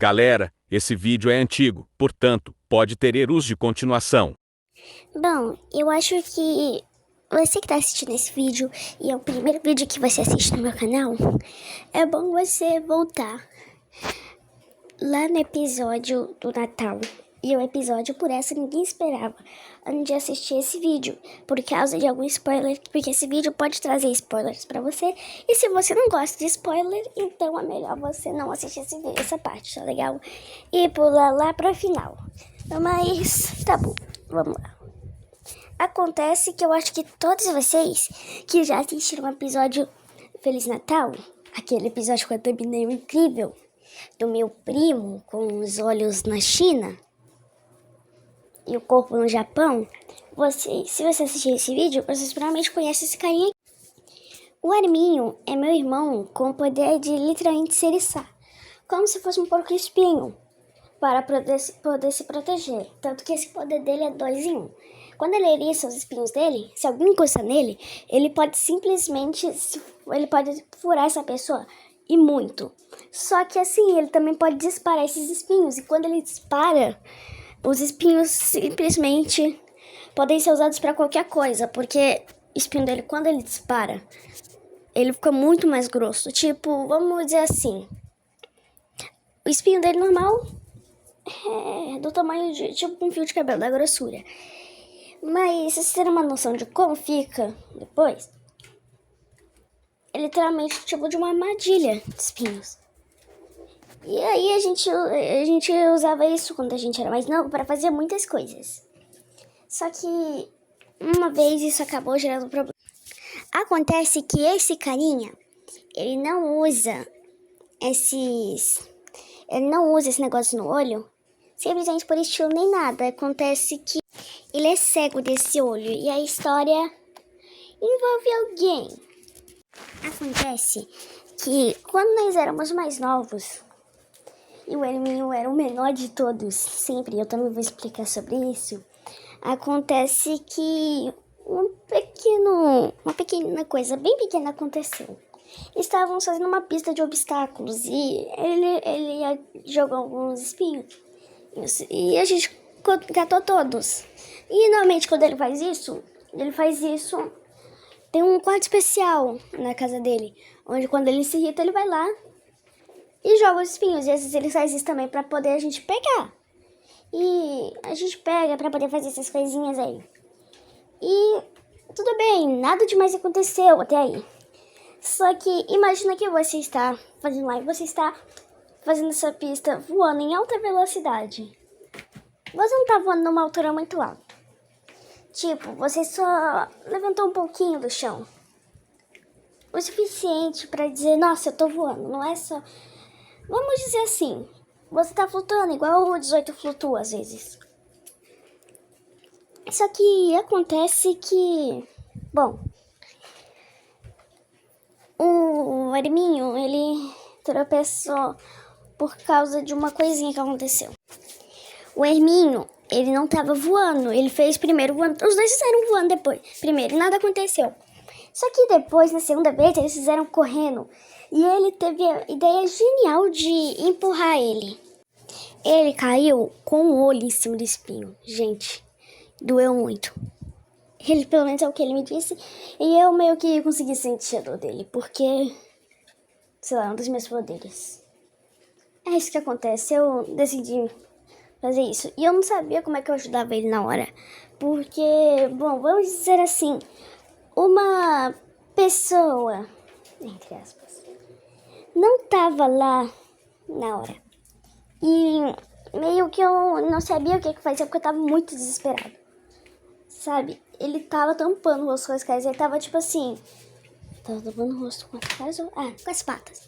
Galera, esse vídeo é antigo, portanto, pode ter erros de continuação. Bom, eu acho que você que tá assistindo esse vídeo e é o primeiro vídeo que você assiste no meu canal, é bom você voltar lá no episódio do Natal. E o episódio por essa ninguém esperava antes de assistir esse vídeo, por causa de algum spoiler, porque esse vídeo pode trazer spoilers pra você. E se você não gosta de spoiler, então é melhor você não assistir essa parte, tá legal? E pular lá pra final. Mas tá bom, vamos lá. Acontece que eu acho que todos vocês que já assistiram o episódio Feliz Natal, aquele episódio com a thumbnail incrível do meu primo com os olhos na China e o corpo no Japão, se você assistir esse vídeo, vocês provavelmente conhecem esse carinha aqui. O Arminho é meu irmão com o poder de literalmente se eriçar, como se fosse um porco-espinho, para poder se proteger. Tanto que esse poder dele é 2 em 1. Quando ele eriça os espinhos dele, se alguém encostar nele, ele pode simplesmente furar essa pessoa, e muito. Só que assim, ele também pode disparar esses espinhos, e quando ele dispara, os espinhos simplesmente podem ser usados para qualquer coisa, porque o espinho dele, quando ele dispara, ele fica muito mais grosso. Tipo, vamos dizer assim, o espinho dele normal é do tamanho de tipo um fio de cabelo, da grossura. Mas se você ter uma noção de como fica depois, é literalmente tipo de uma armadilha de espinhos. E aí a gente usava isso quando a gente era mais novo para fazer muitas coisas. Só que uma vez isso acabou gerando problema. Acontece que esse carinha, ele não usa esse negócio no olho, simplesmente por estilo nem nada. Acontece que ele é cego desse olho e a história envolve alguém. Acontece que quando nós éramos mais novos, e o Herminho era o menor de todos, sempre, eu também vou explicar sobre isso, acontece que uma pequena coisa bem pequena aconteceu. Estávamos fazendo uma pista de obstáculos e ele jogou alguns espinhos e a gente catou todos. E normalmente quando ele faz isso, tem um quarto especial na casa dele, onde quando ele se irrita ele vai lá e joga os espinhos. E às vezes ele faz isso também pra poder a gente pegar. E a gente pega pra poder fazer essas coisinhas aí. E tudo bem, nada demais aconteceu até aí. Só que imagina que você está fazendo lá e você está fazendo essa pista voando em alta velocidade. Você não tá voando numa altura muito alta. Tipo, você só levantou um pouquinho do chão. O suficiente pra dizer, nossa, eu tô voando. Não é só... Vamos dizer assim, você tá flutuando igual o 18 flutua às vezes. Só que acontece que... Bom, o Arminho, ele tropeçou por causa de uma coisinha que aconteceu. O Herminho, ele não tava voando, ele fez primeiro voando, os dois fizeram voando depois, primeiro, e nada aconteceu. Só que depois, na segunda vez, eles fizeram correndo, e ele teve a ideia genial de empurrar ele. Ele caiu com o olho em cima do espinho, gente, doeu muito. Ele, pelo menos é o que ele me disse, e eu meio que consegui sentir a dor dele, porque, sei lá, um dos meus poderes. É isso que acontece, eu decidi fazer isso. E eu não sabia como é que eu ajudava ele na hora. Porque, bom, vamos dizer assim, uma pessoa, entre aspas, não tava lá na hora. E meio que eu não sabia o que fazer porque eu tava muito desesperado. Sabe? Ele tava tampando o rosto com as caras. Ele tava tipo assim. Tava tampando o rosto com as caras? Com as patas.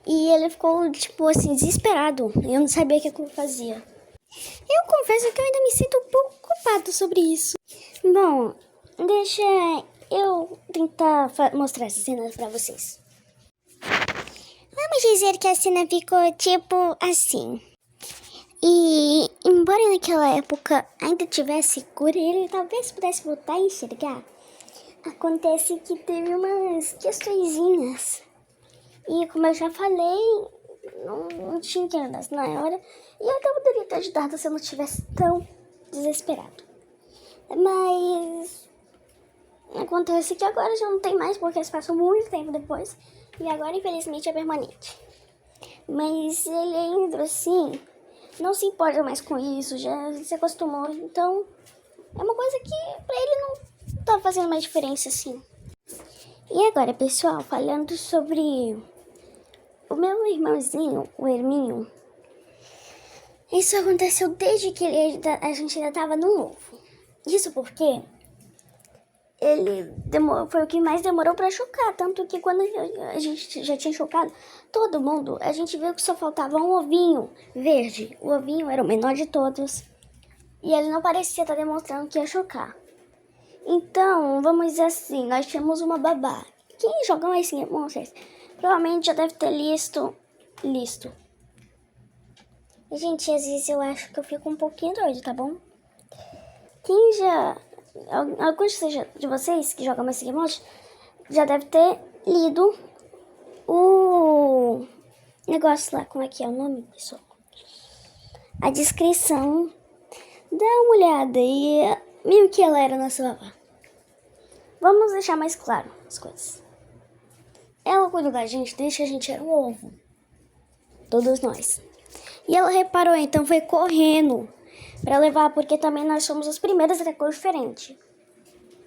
E ele ficou tipo assim, desesperado. Eu não sabia o que eu fazia. Eu confesso que eu ainda me sinto um pouco culpado sobre isso. Bom, deixa eu tentar mostrar essa cena pra vocês. Vamos dizer que a cena ficou tipo assim. E embora naquela época ainda tivesse cura e ele talvez pudesse voltar a enxergar, acontece que teve umas questõezinhas. E como eu já falei, não tinha que ajudar na hora. E eu até poderia ter ajudado se eu não tivesse tão desesperado. Mas acontece que agora já não tem mais, porque se passou muito tempo depois. E agora, infelizmente, é permanente. Mas ele ainda assim não se importa mais com isso, já se acostumou. Então, é uma coisa que pra ele não tá fazendo mais diferença assim. E agora, pessoal, falando sobre o meu irmãozinho, o Herminho. Isso aconteceu desde que a gente ainda tava no ovo. Isso porque foi o que mais demorou pra chocar. Tanto que quando a gente já tinha chocado todo mundo, a gente viu que só faltava um ovinho verde. O ovinho era o menor de todos. E ele não parecia estar demonstrando que ia chocar. Então, vamos dizer assim, nós tínhamos uma babá. Quem joga mais Sim Monsters provavelmente já deve ter listo. E, gente, às vezes eu acho que eu fico um pouquinho doido, tá bom? Quem já... Alguns de vocês que jogam mais Sim Monsters já deve ter lido o negócio lá, como é que é o nome, pessoal? A descrição. Dá uma olhada e viu que ela era nossa babá. Vamos deixar mais claro as coisas. Ela cuidou da gente desde que a gente era um ovo. Todos nós. E ela reparou, então foi correndo pra levar, porque também nós somos os primeiros a ter cor diferente.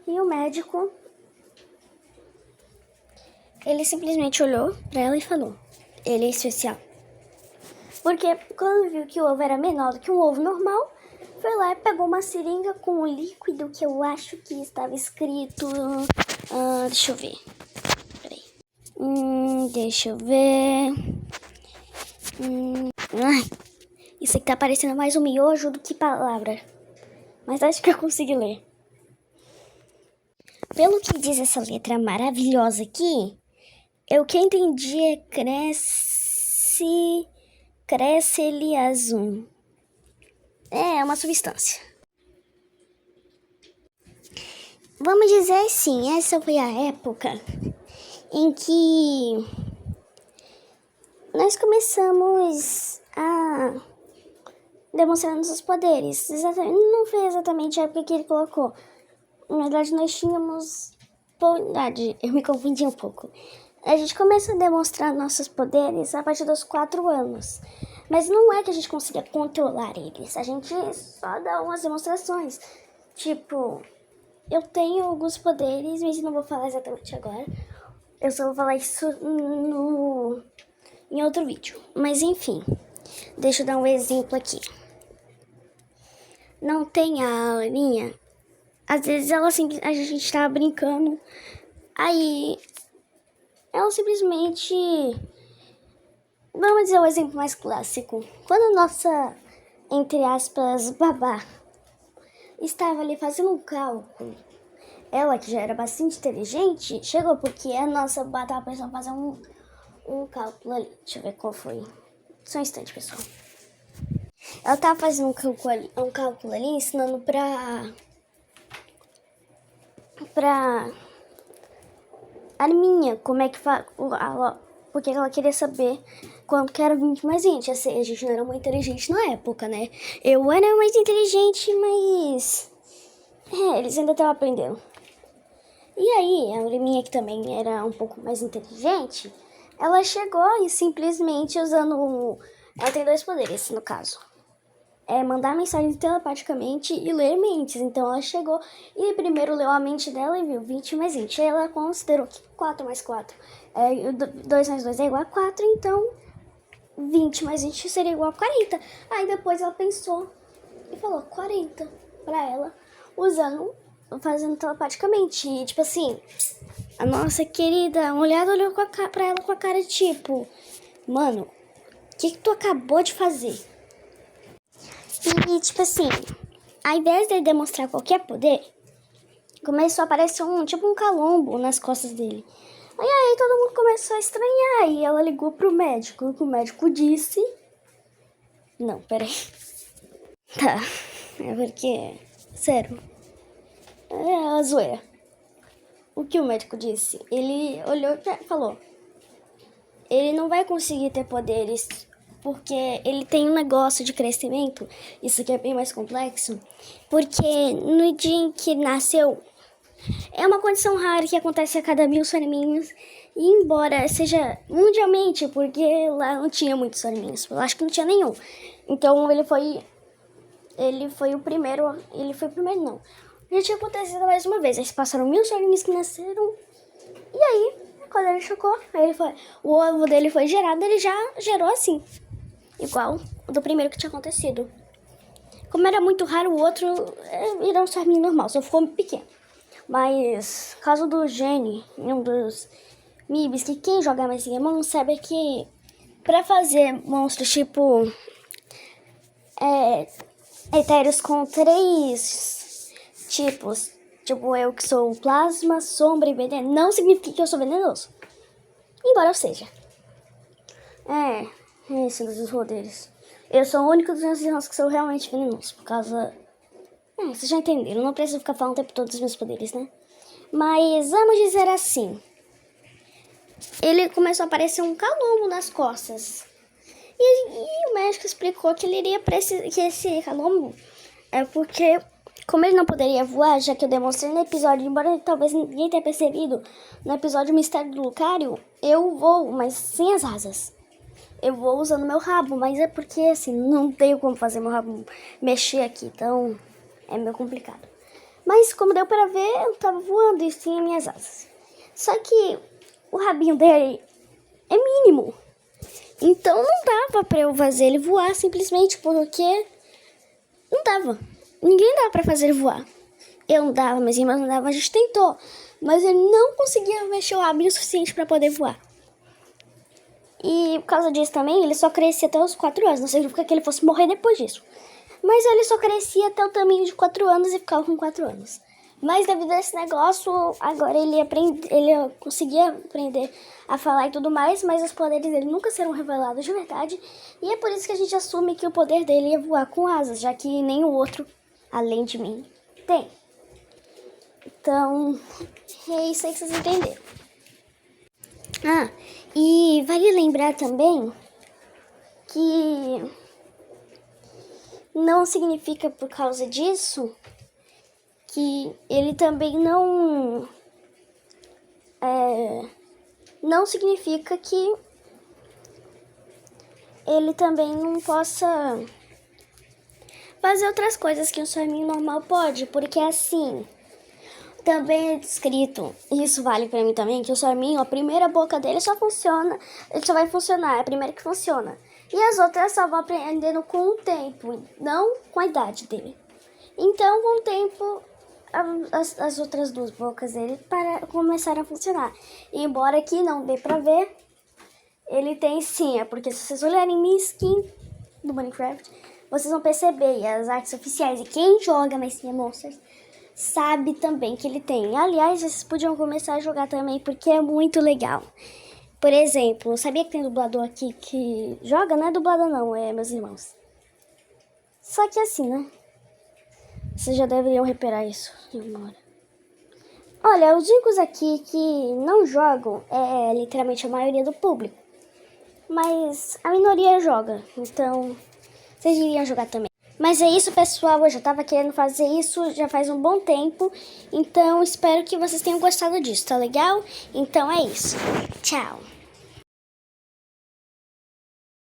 E o médico, ele simplesmente olhou pra ela e falou: ele é especial. Porque quando viu que o ovo era menor do que um ovo normal, foi lá e pegou uma seringa com um líquido que eu acho que estava escrito... deixa eu ver. Peraí. Deixa eu ver. Isso aqui tá parecendo mais um miojo do que palavra. Mas acho que eu consegui ler. Pelo que diz essa letra maravilhosa aqui, eu que entendi é Cresceliazum. É uma substância. Vamos dizer assim, essa foi a época em que nós começamos a demonstrar nossos poderes. Não foi exatamente a época que ele colocou. Na verdade, nós tínhamos... eu me confundi um pouco. A gente começa a demonstrar nossos poderes a partir dos 4 anos. Mas não é que a gente consiga controlar eles. A gente só dá umas demonstrações. Tipo, eu tenho alguns poderes, mas não vou falar exatamente agora. Eu só vou falar isso em outro vídeo. Mas enfim, deixa eu dar um exemplo aqui. Não tem a Aninha. Às vezes a gente tava brincando. Aí ela simplesmente... Vamos dizer um exemplo mais clássico. Quando a nossa, entre aspas, babá estava ali fazendo um cálculo, ela, que já era bastante inteligente, chegou porque a nossa babá estava pensando em fazer um cálculo ali. Deixa eu ver qual foi. Só um instante, pessoal. Ela estava fazendo um cálculo ali, ensinando pra Arminha como é que faz... Porque ela queria saber quanto que era 20 mais 20. Assim, a gente não era muito inteligente na época, né? Eu era mais inteligente, mas... eles ainda estavam aprendendo. E aí, a Arminha, que também era um pouco mais inteligente, ela chegou e simplesmente usando... Ela tem 2 poderes, no caso. É mandar mensagens telepaticamente e ler mentes. Então ela chegou e primeiro leu a mente dela e viu 20 mais 20. Aí ela considerou que 4 mais 4 2 mais 2 é igual a 4, então 20 mais 20 seria igual a 40. Aí depois ela pensou e falou 40 pra ela, fazendo telepaticamente. E tipo assim, a nossa querida mulher olhou pra ela com a cara de tipo: mano, o que tu acabou de fazer? E, tipo assim, ao invés de demonstrar qualquer poder, começou a aparecer um calombo nas costas dele. E aí todo mundo começou a estranhar. E ela ligou pro médico. E o médico disse... Não, peraí. Tá. É porque... Sério. É a zoeira. O que o médico disse? Ele olhou e falou... ele não vai conseguir ter poderes, porque ele tem um negócio de crescimento, isso aqui é bem mais complexo, porque no dia em que nasceu, é uma condição rara que acontece a cada 1000 Soreminhos, e embora seja mundialmente, porque lá não tinha muitos Soreminhos, eu acho que não tinha nenhum, então ele foi o primeiro não, já tinha acontecido mais uma vez, aí se passaram 1000 Soreminhos que nasceram, e aí, quando ele chocou, o ovo dele foi gerado, ele já gerou assim, igual o do primeiro que tinha acontecido. Como era muito raro, o outro era um Soreminho normal, só ficou pequeno. Mas, caso do Gene, um dos Mibs, que quem joga mais Pokémon sabe que pra fazer monstros tipo etéreos com 3 tipos, tipo eu que sou plasma, sombra e veneno, não significa que eu sou venenoso. Embora eu seja. Esse dos poderes. Eu sou o único dos meus irmãos que sou realmente venenoso, por causa... vocês já entenderam, não preciso ficar falando o tempo todo dos meus poderes, né? Mas vamos dizer assim. Ele começou a aparecer um calombo nas costas. E o médico explicou que ele iria precisar... Que esse calombo é porque... Como ele não poderia voar, já que eu demonstrei no episódio, embora talvez ninguém tenha percebido, no episódio Mistério do Lucario, eu voo, mas sem as asas. Eu vou usando meu rabo, mas é porque, assim, não tenho como fazer meu rabo mexer aqui, então é meio complicado. Mas, como deu pra ver, eu tava voando e tinha minhas asas. Só que o rabinho dele é mínimo. Então não dava pra eu fazer ele voar simplesmente porque não dava. Ninguém dava pra fazer ele voar. Eu não dava, minhas irmãs não davam, a gente tentou. Mas ele não conseguia mexer o rabinho o suficiente pra poder voar. E por causa disso também, ele só crescia até os 4 anos. Não significa que ele fosse morrer depois disso. Mas ele só crescia até o tamanho de 4 anos e ficava com 4 anos. Mas devido a esse negócio, agora ele conseguia aprender a falar e tudo mais, mas os poderes dele nunca serão revelados de verdade. E é por isso que a gente assume que o poder dele ia voar com asas, já que nenhum outro, além de mim, tem. Então, é isso aí que vocês entenderam. E vale lembrar também que não significa por causa disso que ele também não significa que ele também não possa fazer outras coisas que um Soreminho normal pode, porque assim, também é descrito, e isso vale pra mim também, que o Soreminho, a primeira boca dele só vai funcionar, é a primeira que funciona. E as outras só vão aprendendo com o tempo, não com a idade dele. Então, com o tempo, as outras 2 bocas dele começaram a funcionar. E embora aqui não dê pra ver, ele tem sim, porque se vocês olharem minha skin do Minecraft, vocês vão perceber, e as artes oficiais, e quem joga Messinha Monsters sabe também que ele tem. Aliás, vocês podiam começar a jogar também, porque é muito legal. Por exemplo, sabia que tem dublador aqui que joga? Não é dublador não, é meus irmãos. Só que assim, né? Vocês já deveriam reparar isso de uma hora. Olha, os únicos aqui que não jogam é literalmente a maioria do público. Mas a minoria joga, então vocês iriam jogar também. Mas é isso, pessoal, eu já tava querendo fazer isso já faz um bom tempo, então espero que vocês tenham gostado disso, tá legal? Então é isso, tchau!